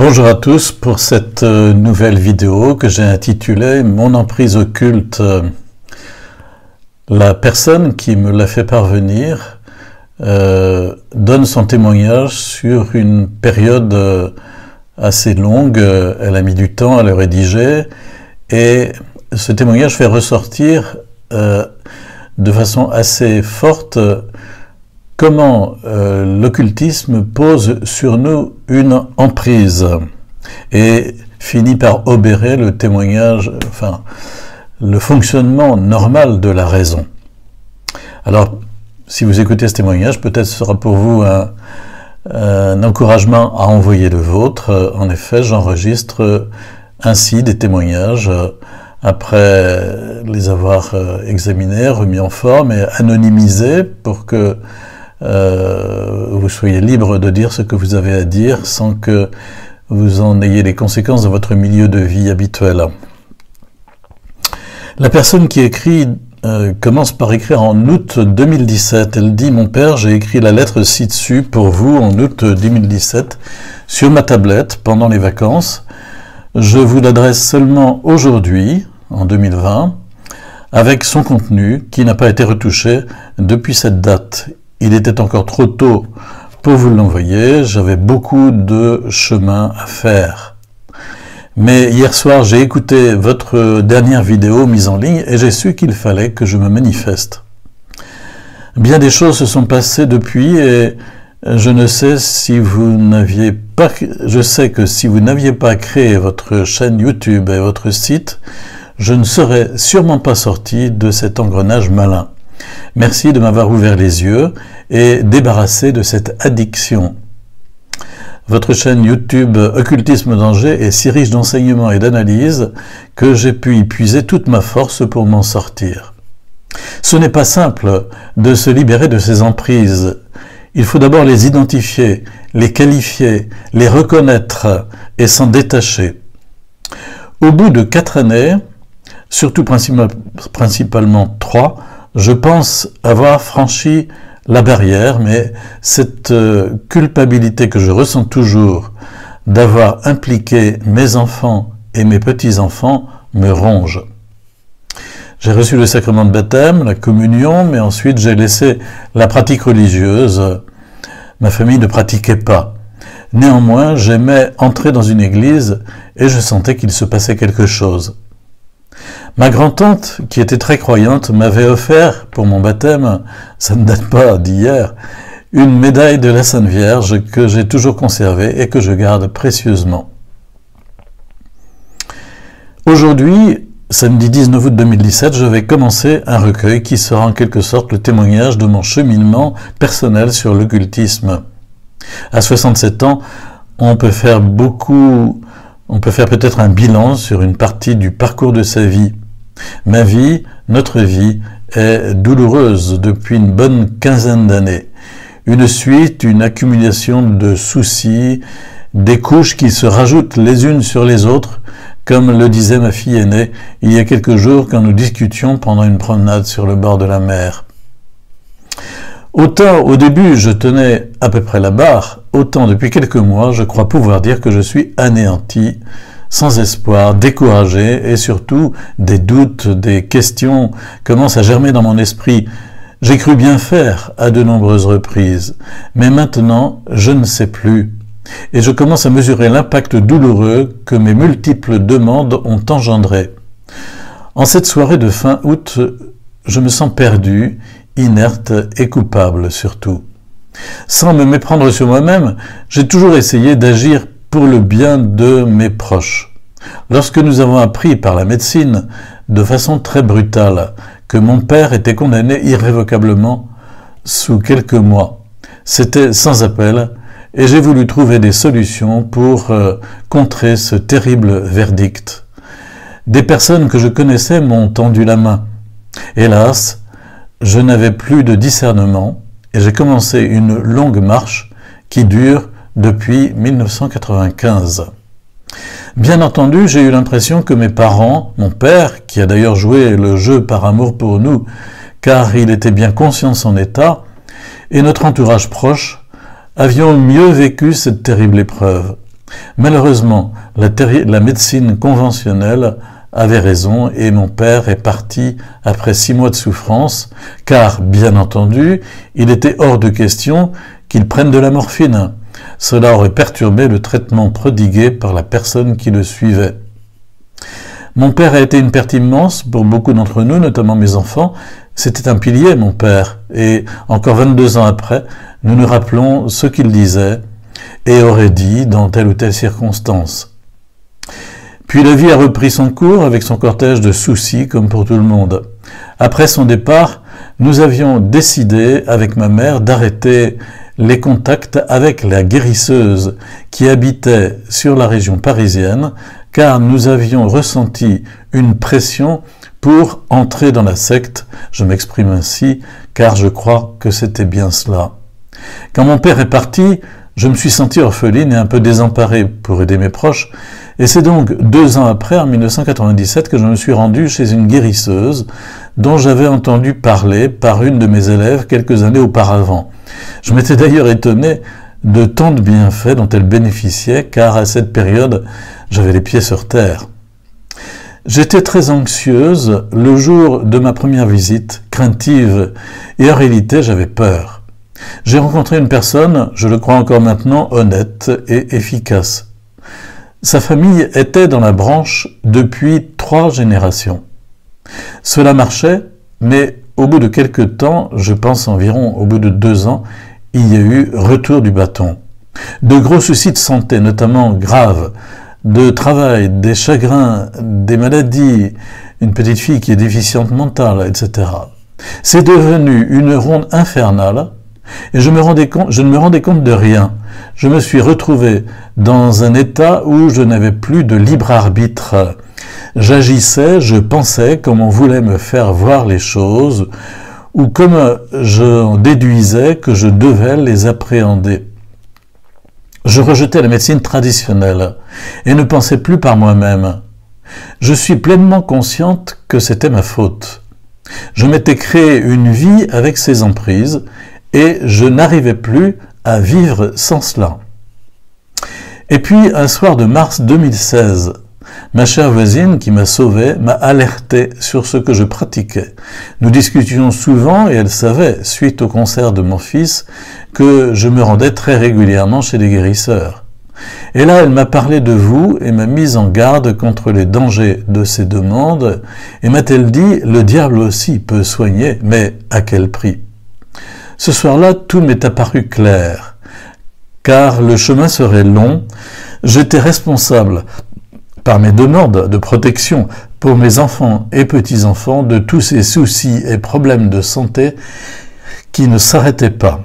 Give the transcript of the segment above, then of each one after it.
Bonjour à tous pour cette nouvelle vidéo que j'ai intitulée « Mon emprise occulte ». La personne qui me l'a fait parvenir donne son témoignage sur une période assez longue. Elle a mis du temps à le rédiger et ce témoignage fait ressortir de façon assez forte comment l'occultisme pose sur nous une emprise et finit par obérer le témoignage, enfin, le fonctionnement normal de la raison. Alors, si vous écoutez ce témoignage, peut-être ce sera pour vous un encouragement à envoyer le vôtre. En effet, j'enregistre ainsi des témoignages après les avoir examinés, remis en forme et anonymisés pour que vous soyez libre de dire ce que vous avez à dire sans que vous en ayez les conséquences dans votre milieu de vie habituel. La personne qui écrit commence par écrire en août 2017. Elle dit « Mon père, j'ai écrit la lettre ci-dessus pour vous en août 2017 sur ma tablette pendant les vacances. Je vous l'adresse seulement aujourd'hui, en 2020, avec son contenu qui n'a pas été retouché depuis cette date. Il était encore trop tôt pour vous l'envoyer, j'avais beaucoup de chemin à faire. Mais hier soir, j'ai écouté votre dernière vidéo mise en ligne et j'ai su qu'il fallait que je me manifeste. Bien des choses se sont passées depuis et je sais que si vous n'aviez pas créé votre chaîne YouTube et votre site, je ne serais sûrement pas sorti de cet engrenage malin. Merci de m'avoir ouvert les yeux et débarrassé de cette addiction. Votre chaîne YouTube Occultisme Danger est si riche d'enseignements et d'analyses que j'ai pu y puiser toute ma force pour m'en sortir. Ce n'est pas simple de se libérer de ces emprises. Il faut d'abord les identifier, les qualifier, les reconnaître et s'en détacher. Au bout de 4 années, surtout principalement 3, je pense avoir franchi la barrière, mais cette culpabilité que je ressens toujours d'avoir impliqué mes enfants et mes petits-enfants me ronge. J'ai reçu le sacrement de baptême, la communion, mais ensuite j'ai laissé la pratique religieuse. Ma famille ne pratiquait pas. Néanmoins, j'aimais entrer dans une église et je sentais qu'il se passait quelque chose. Ma grand-tante, qui était très croyante, m'avait offert pour mon baptême, ça ne date pas d'hier, une médaille de la Sainte Vierge que j'ai toujours conservée et que je garde précieusement. Aujourd'hui, samedi 19 août 2017, je vais commencer un recueil qui sera en quelque sorte le témoignage de mon cheminement personnel sur l'occultisme. À 67 ans, on peut faire peut-être un bilan sur une partie du parcours de sa vie. Ma vie, notre vie, est douloureuse depuis une bonne quinzaine d'années. Une suite, une accumulation de soucis, des couches qui se rajoutent les unes sur les autres, comme le disait ma fille aînée il y a quelques jours quand nous discutions pendant une promenade sur le bord de la mer. Autant au début je tenais à peu près la barre, autant depuis quelques mois je crois pouvoir dire que je suis anéanti, sans espoir, découragé et surtout des doutes, des questions commencent à germer dans mon esprit. J'ai cru bien faire à de nombreuses reprises, mais maintenant je ne sais plus et je commence à mesurer l'impact douloureux que mes multiples demandes ont engendré. En cette soirée de fin août, je me sens perdu, inerte et coupable surtout. Sans me méprendre sur moi-même, j'ai toujours essayé d'agir pour le bien de mes proches. Lorsque nous avons appris par la médecine, de façon très brutale, que mon père était condamné irrévocablement sous quelques mois, c'était sans appel et j'ai voulu trouver des solutions pour contrer ce terrible verdict. Des personnes que je connaissais m'ont tendu la main. Hélas, je n'avais plus de discernement et j'ai commencé une longue marche qui dure depuis 1995. Bien entendu, j'ai eu l'impression que mes parents, mon père, qui a d'ailleurs joué le jeu par amour pour nous, car il était bien conscient de son état, et notre entourage proche, avions mieux vécu cette terrible épreuve. Malheureusement, la médecine conventionnelle avait raison et mon père est parti après 6 mois de souffrance, car, bien entendu, il était hors de question qu'il prenne de la morphine. Cela aurait perturbé le traitement prodigué par la personne qui le suivait. Mon père a été une perte immense pour beaucoup d'entre nous, notamment mes enfants. C'était un pilier, mon père, et encore 22 ans après, nous nous rappelons ce qu'il disait et aurait dit dans telle ou telle circonstance. Puis la vie a repris son cours avec son cortège de soucis comme pour tout le monde. Après son départ, nous avions décidé avec ma mère d'arrêter les contacts avec la guérisseuse qui habitait sur la région parisienne, car nous avions ressenti une pression pour entrer dans la secte. Je m'exprime ainsi, car je crois que c'était bien cela. Quand mon père est parti, je me suis senti orpheline et un peu désemparée pour aider mes proches, et c'est donc 2 ans après, en 1997, que je me suis rendu chez une guérisseuse dont j'avais entendu parler par une de mes élèves quelques années auparavant. Je m'étais d'ailleurs étonné de tant de bienfaits dont elle bénéficiait, car à cette période, j'avais les pieds sur terre. J'étais très anxieuse le jour de ma première visite, craintive, et en réalité, j'avais peur. J'ai rencontré une personne, je le crois encore maintenant, honnête et efficace. Sa famille était dans la branche depuis 3 générations. Cela marchait, mais au bout de quelques temps, je pense environ au bout de 2 ans, il y a eu retour du bâton. De gros soucis de santé, notamment graves, de travail, des chagrins, des maladies, une petite fille qui est déficiente mentale, etc. C'est devenu une ronde infernale et je ne me rendais compte de rien. Je me suis retrouvé dans un état où je n'avais plus de libre arbitre. J'agissais, je pensais comme on voulait me faire voir les choses ou comme je déduisais que je devais les appréhender. Je rejetais la médecine traditionnelle et ne pensais plus par moi-même. Je suis pleinement consciente que c'était ma faute. Je m'étais créé une vie avec ces emprises et je n'arrivais plus à vivre sans cela. Et puis, un soir de mars 2016, ma chère voisine qui m'a sauvé m'a alerté sur ce que je pratiquais. Nous discutions souvent et elle savait, suite au concert de mon fils, que je me rendais très régulièrement chez les guérisseurs. Et là, elle m'a parlé de vous et m'a mise en garde contre les dangers de ces demandes et m'a-t-elle dit, le diable aussi peut soigner, mais à quel prix? Ce soir-là, tout m'est apparu clair, car le chemin serait long. J'étais responsable, par mes demandes de protection pour mes enfants et petits-enfants, de tous ces soucis et problèmes de santé qui ne s'arrêtaient pas.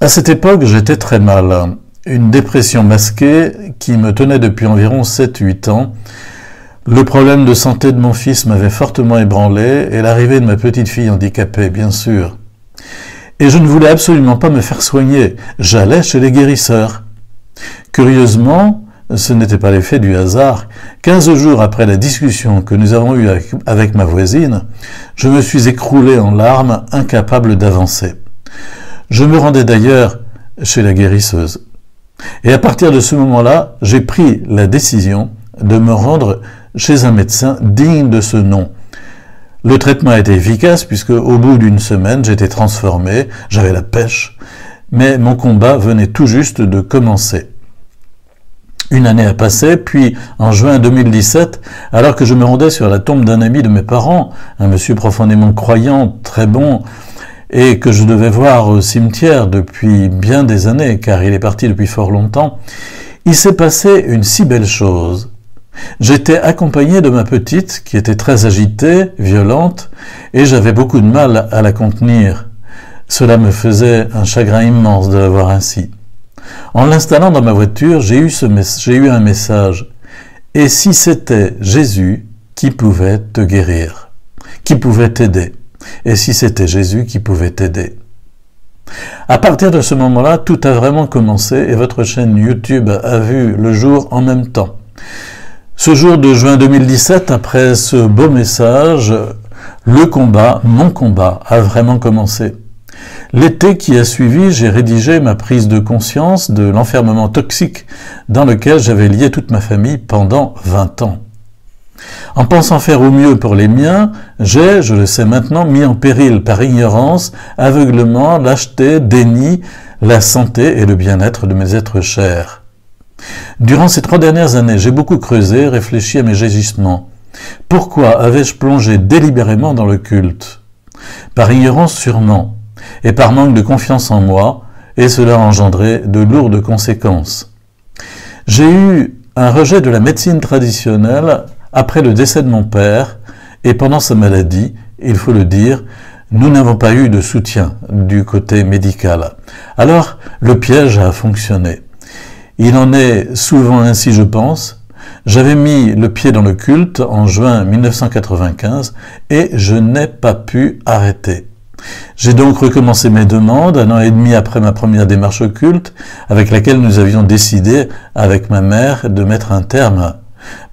À cette époque, j'étais très mal. Une dépression masquée qui me tenait depuis environ 7-8 ans. Le problème de santé de mon fils m'avait fortement ébranlé et l'arrivée de ma petite fille handicapée, bien sûr. Et je ne voulais absolument pas me faire soigner. J'allais chez les guérisseurs. Curieusement, ce n'était pas l'effet du hasard. 15 jours après la discussion que nous avons eue avec ma voisine, je me suis écroulé en larmes, incapable d'avancer. Je me rendais d'ailleurs chez la guérisseuse. Et à partir de ce moment-là, j'ai pris la décision de me rendre chez un médecin digne de ce nom. Le traitement a été efficace puisque au bout d'une semaine, j'étais transformé, j'avais la pêche, mais mon combat venait tout juste de commencer. Une année a passé, puis en juin 2017, alors que je me rendais sur la tombe d'un ami de mes parents, un monsieur profondément croyant, très bon, et que je devais voir au cimetière depuis bien des années, car il est parti depuis fort longtemps, il s'est passé une si belle chose. J'étais accompagné de ma petite, qui était très agitée, violente, et j'avais beaucoup de mal à la contenir. Cela me faisait un chagrin immense de la voir ainsi. En l'installant dans ma voiture, j'ai eu un message. Et si c'était Jésus qui pouvait te guérir, qui pouvait t'aider? Et si c'était Jésus qui pouvait t'aider? À partir de ce moment-là, tout a vraiment commencé et votre chaîne YouTube a vu le jour en même temps. Ce jour de juin 2017, après ce beau message, le combat, mon combat, a vraiment commencé. L'été qui a suivi, j'ai rédigé ma prise de conscience de l'enfermement toxique dans lequel j'avais lié toute ma famille pendant 20 ans. En pensant faire au mieux pour les miens, j'ai, je le sais maintenant, mis en péril par ignorance, aveuglement, lâcheté, déni, la santé et le bien-être de mes êtres chers. Durant ces 3 dernières années, j'ai beaucoup creusé, réfléchi à mes agissements. Pourquoi avais-je plongé délibérément dans le culte? Par ignorance sûrement, et par manque de confiance en moi, et cela a engendré de lourdes conséquences. J'ai eu un rejet de la médecine traditionnelle après le décès de mon père, et pendant sa maladie, il faut le dire, nous n'avons pas eu de soutien du côté médical. Alors, le piège a fonctionné. Il en est souvent ainsi, je pense. J'avais mis le pied dans le culte en juin 1995 et je n'ai pas pu arrêter. J'ai donc recommencé mes demandes 1 an et demi après ma première démarche au culte, avec laquelle nous avions décidé, avec ma mère, de mettre un terme.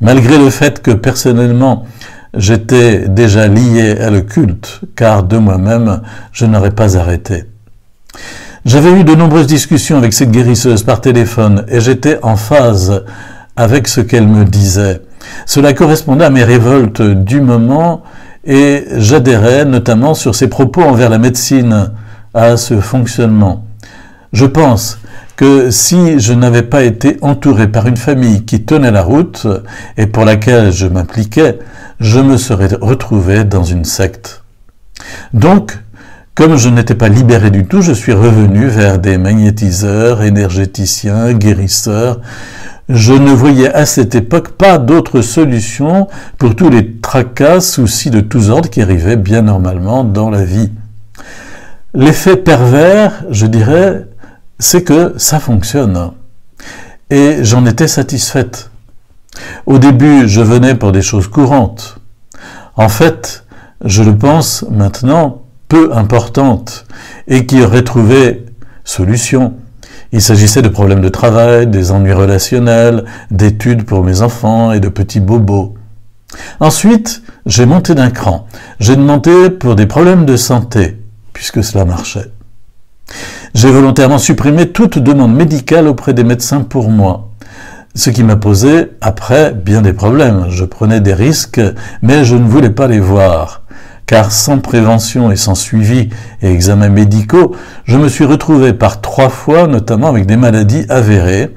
Malgré le fait que personnellement, j'étais déjà lié à le culte, car de moi-même, je n'aurais pas arrêté. J'avais eu de nombreuses discussions avec cette guérisseuse par téléphone et j'étais en phase avec ce qu'elle me disait. Cela correspondait à mes révoltes du moment et j'adhérais notamment sur ses propos envers la médecine, à ce fonctionnement. Je pense que si je n'avais pas été entouré par une famille qui tenait la route et pour laquelle je m'impliquais, je me serais retrouvé dans une secte. Donc, comme je n'étais pas libéré du tout, je suis revenu vers des magnétiseurs, énergéticiens, guérisseurs. Je ne voyais à cette époque pas d'autre solution pour tous les tracas, soucis de tous ordres qui arrivaient bien normalement dans la vie. L'effet pervers, je dirais, c'est que ça fonctionne. Et j'en étais satisfaite. Au début, je venais pour des choses courantes. En fait, je le pense maintenant, peu importantes, et qui auraient trouvé solution. Il s'agissait de problèmes de travail, des ennuis relationnels, d'études pour mes enfants et de petits bobos. Ensuite, j'ai monté d'un cran. J'ai demandé pour des problèmes de santé, puisque cela marchait. J'ai volontairement supprimé toute demande médicale auprès des médecins pour moi, ce qui m'a posé, après, bien des problèmes. Je prenais des risques, mais je ne voulais pas les voir. Car sans prévention et sans suivi et examens médicaux, je me suis retrouvé par 3 fois, notamment avec des maladies avérées,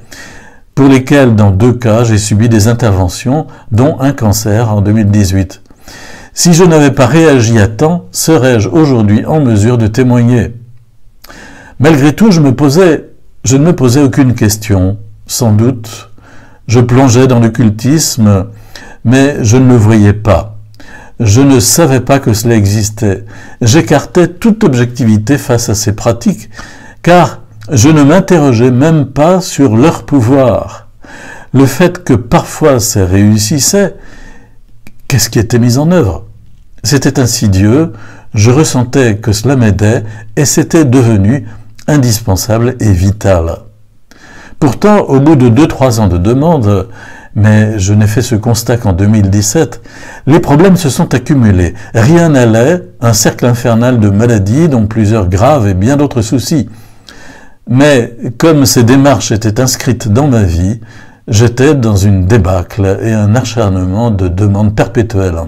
pour lesquelles, dans 2 cas, j'ai subi des interventions, dont un cancer en 2018. Si je n'avais pas réagi à temps, serais-je aujourd'hui en mesure de témoigner? Malgré tout, je ne me posais aucune question, sans doute. Je plongeais dans l'occultisme, mais je ne le voyais pas. Je ne savais pas que cela existait. J'écartais toute objectivité face à ces pratiques, car je ne m'interrogeais même pas sur leur pouvoir. Le fait que parfois ça réussissait, qu'est-ce qui était mis en œuvre? C'était insidieux, je ressentais que cela m'aidait et c'était devenu indispensable et vital. Pourtant, au bout de 2-3 ans de demande, mais je n'ai fait ce constat qu'en 2017, les problèmes se sont accumulés. Rien n'allait, un cercle infernal de maladies, dont plusieurs graves et bien d'autres soucis. Mais comme ces démarches étaient inscrites dans ma vie, j'étais dans une débâcle et un acharnement de demandes perpétuelles.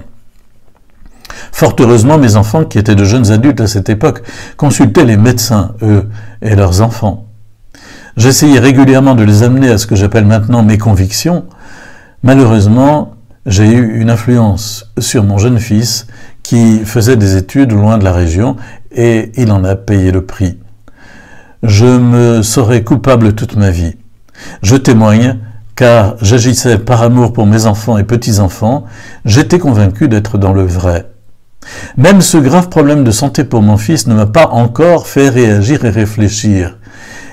Fort heureusement, mes enfants, qui étaient de jeunes adultes à cette époque, consultaient les médecins, eux, et leurs enfants. J'essayais régulièrement de les amener à ce que j'appelle maintenant mes convictions. Malheureusement, j'ai eu une influence sur mon jeune fils qui faisait des études loin de la région et il en a payé le prix. Je me saurai coupable toute ma vie. Je témoigne car j'agissais par amour pour mes enfants et petits-enfants, j'étais convaincu d'être dans le vrai. Même ce grave problème de santé pour mon fils ne m'a pas encore fait réagir et réfléchir.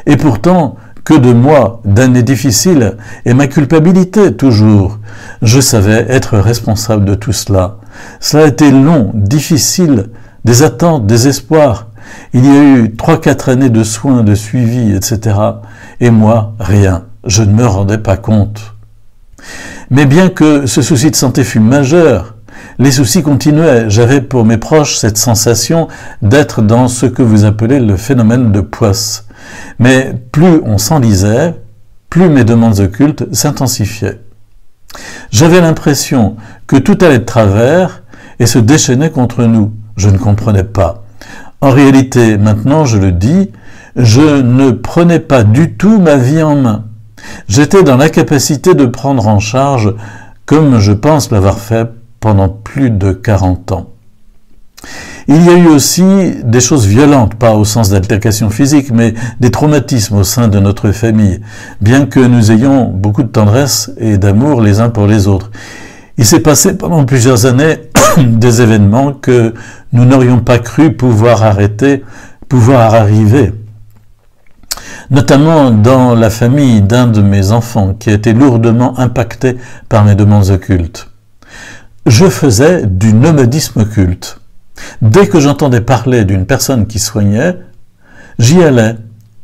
Et pourtant, que de mois, d'années difficiles, et ma culpabilité toujours. Je savais être responsable de tout cela. Cela a été long, difficile, des attentes, des espoirs. Il y a eu 3-4 années de soins, de suivi, etc. Et moi, rien. Je ne me rendais pas compte. Mais bien que ce souci de santé fût majeur, Les soucis continuaient. J'avais pour mes proches cette sensation d'être dans ce que vous appelez le phénomène de poisse. Mais plus on s'enlisait, plus mes demandes occultes s'intensifiaient. J'avais l'impression que tout allait de travers et se déchaînait contre nous. Je ne comprenais pas. En réalité, maintenant je le dis, je ne prenais pas du tout ma vie en main. J'étais dans l'incapacité de prendre en charge, comme je pense l'avoir fait pendant plus de 40 ans. Il y a eu aussi des choses violentes, pas au sens d'altercation physique, mais des traumatismes au sein de notre famille, bien que nous ayons beaucoup de tendresse et d'amour les uns pour les autres. Il s'est passé pendant plusieurs années des événements que nous n'aurions pas cru pouvoir arriver. Notamment dans la famille d'un de mes enfants qui a été lourdement impacté par mes demandes occultes. Je faisais du nomadisme occulte. Dès que j'entendais parler d'une personne qui soignait, j'y allais.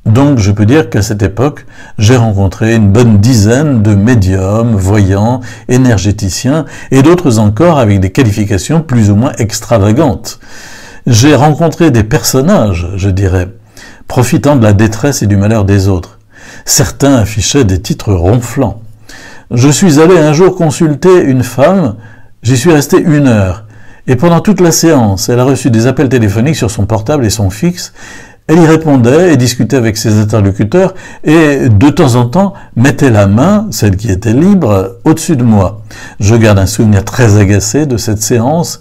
Donc je peux dire qu'à cette époque, j'ai rencontré une bonne dizaine de médiums, voyants, énergéticiens et d'autres encore avec des qualifications plus ou moins extravagantes. J'ai rencontré des personnages, je dirais, profitant de la détresse et du malheur des autres. Certains affichaient des titres ronflants. Je suis allé un jour consulter une femme, j'y suis resté 1 heure, et pendant toute la séance, elle a reçu des appels téléphoniques sur son portable et son fixe. Elle y répondait et discutait avec ses interlocuteurs et de temps en temps mettait la main, celle qui était libre, au-dessus de moi. Je garde un souvenir très agacé de cette séance,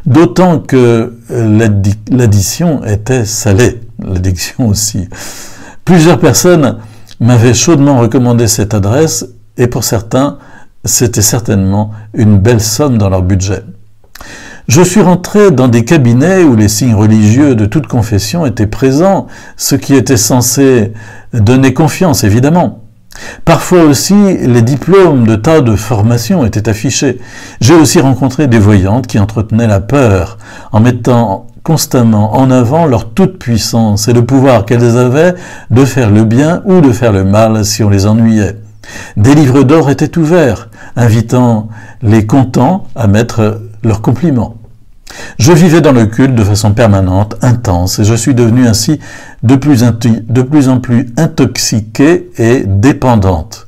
d'autant que l'addition était salée, l'addiction aussi. Plusieurs personnes m'avaient chaudement recommandé cette adresse et pour certains, c'était certainement une belle somme dans leur budget. Je suis rentré dans des cabinets où les signes religieux de toute confession étaient présents, ce qui était censé donner confiance, évidemment. Parfois aussi, les diplômes de tas de formations étaient affichés. J'ai aussi rencontré des voyantes qui entretenaient la peur, en mettant constamment en avant leur toute-puissance et le pouvoir qu'elles avaient de faire le bien ou de faire le mal si on les ennuyait. Des livres d'or étaient ouverts, invitant les contents à mettre leurs compliments. Je vivais dans le culte de façon permanente, intense, et je suis devenu ainsi de plus en plus intoxiqué et dépendante.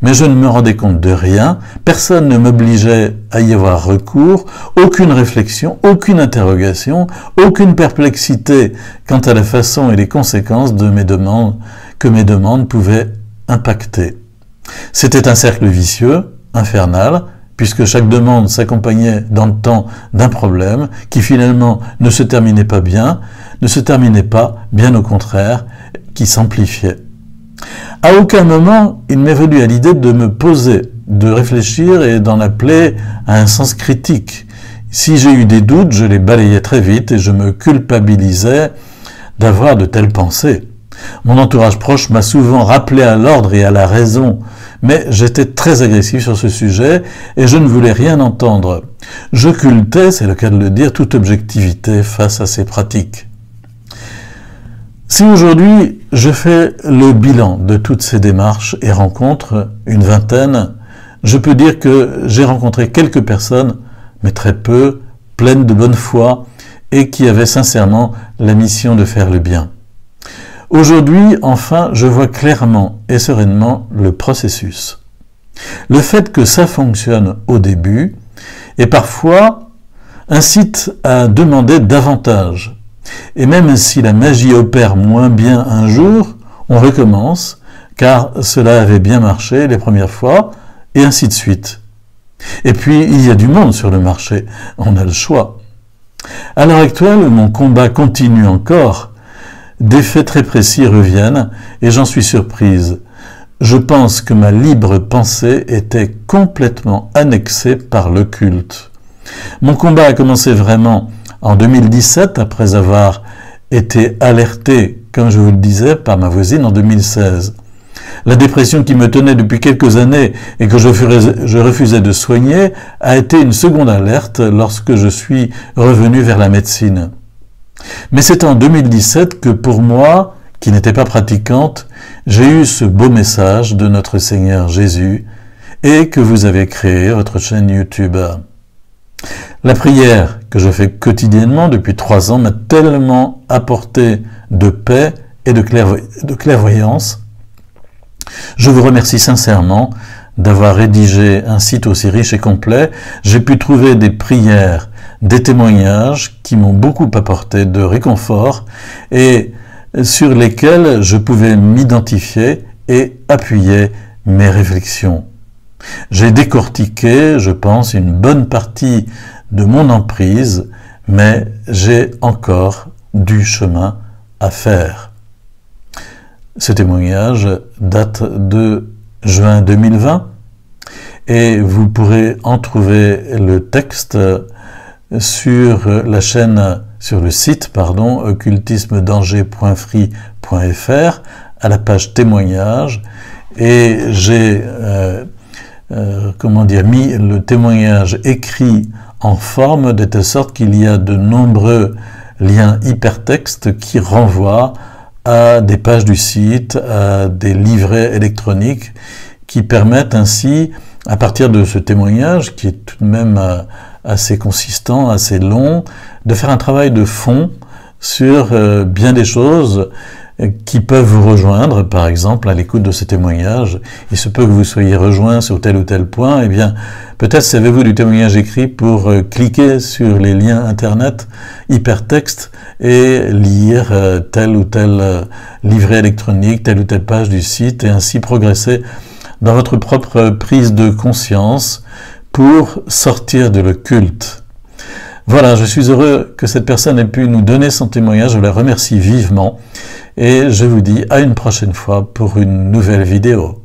Mais je ne me rendais compte de rien, personne ne m'obligeait à y avoir recours, aucune réflexion, aucune interrogation, aucune perplexité quant à la façon et les conséquences de que mes demandes pouvaient impacter. C'était un cercle vicieux, infernal, puisque chaque demande s'accompagnait dans le temps d'un problème qui finalement ne se terminait pas bien, bien au contraire, qui s'amplifiait. À aucun moment, il m'est venu à l'idée de me poser, de réfléchir et d'en appeler à un sens critique. Si j'ai eu des doutes, je les balayais très vite et je me culpabilisais d'avoir de telles pensées. Mon entourage proche m'a souvent rappelé à l'ordre et à la raison, mais j'étais très agressif sur ce sujet et je ne voulais rien entendre. J'occultais, c'est le cas de le dire, toute objectivité face à ces pratiques. Si aujourd'hui je fais le bilan de toutes ces démarches et rencontre une vingtaine, je peux dire que j'ai rencontré quelques personnes, mais très peu, pleines de bonne foi et qui avaient sincèrement la mission de faire le bien. Aujourd'hui, enfin, je vois clairement et sereinement le processus. Le fait que ça fonctionne au début et parfois incite à demander davantage. Et même si la magie opère moins bien un jour, on recommence, car cela avait bien marché les premières fois, et ainsi de suite. Et puis, il y a du monde sur le marché, on a le choix. À l'heure actuelle, mon combat continue encore. Des faits très précis reviennent et j'en suis surprise. Je pense que ma libre pensée était complètement annexée par le culte. Mon combat a commencé vraiment en 2017 après avoir été alerté, comme je vous le disais, par ma voisine en 2016. La dépression qui me tenait depuis quelques années et que je refusais de soigner a été une seconde alerte lorsque je suis revenu vers la médecine. Mais c'est en 2017 que pour moi, qui n'étais pas pratiquante, j'ai eu ce beau message de notre Seigneur Jésus et que vous avez créé votre chaîne YouTube. La prière que je fais quotidiennement depuis 3 ans m'a tellement apporté de paix et de clairvoyance. Je vous remercie sincèrement d'avoir rédigé un site aussi riche et complet. J'ai pu trouver des prières, des témoignages qui m'ont beaucoup apporté de réconfort et sur lesquels je pouvais m'identifier et appuyer mes réflexions. J'ai décortiqué, je pense, une bonne partie de mon emprise, mais j'ai encore du chemin à faire. Ce témoignage date de juin 2020 et vous pourrez en trouver le texte sur la chaîne, sur le site, occultismedanger.free.fr à la page témoignages, et j'ai mis le témoignage écrit en forme de telle sorte qu'il y a de nombreux liens hypertextes qui renvoient à des pages du site, à des livrets électroniques qui permettent ainsi, à partir de ce témoignage qui est tout de même assez consistant, assez long, de faire un travail de fond sur bien des choses qui peuvent vous rejoindre, par exemple, à l'écoute de ces témoignages. Il se peut que vous soyez rejoint sur tel ou tel point, eh bien, peut-être savez-vous du témoignage écrit pour cliquer sur les liens internet hypertexte et lire tel ou tel livret électronique, telle ou telle page du site, et ainsi progresser dans votre propre prise de conscience pour sortir de l'occulte. Voilà, je suis heureux que cette personne ait pu nous donner son témoignage, je la remercie vivement et je vous dis à une prochaine fois pour une nouvelle vidéo.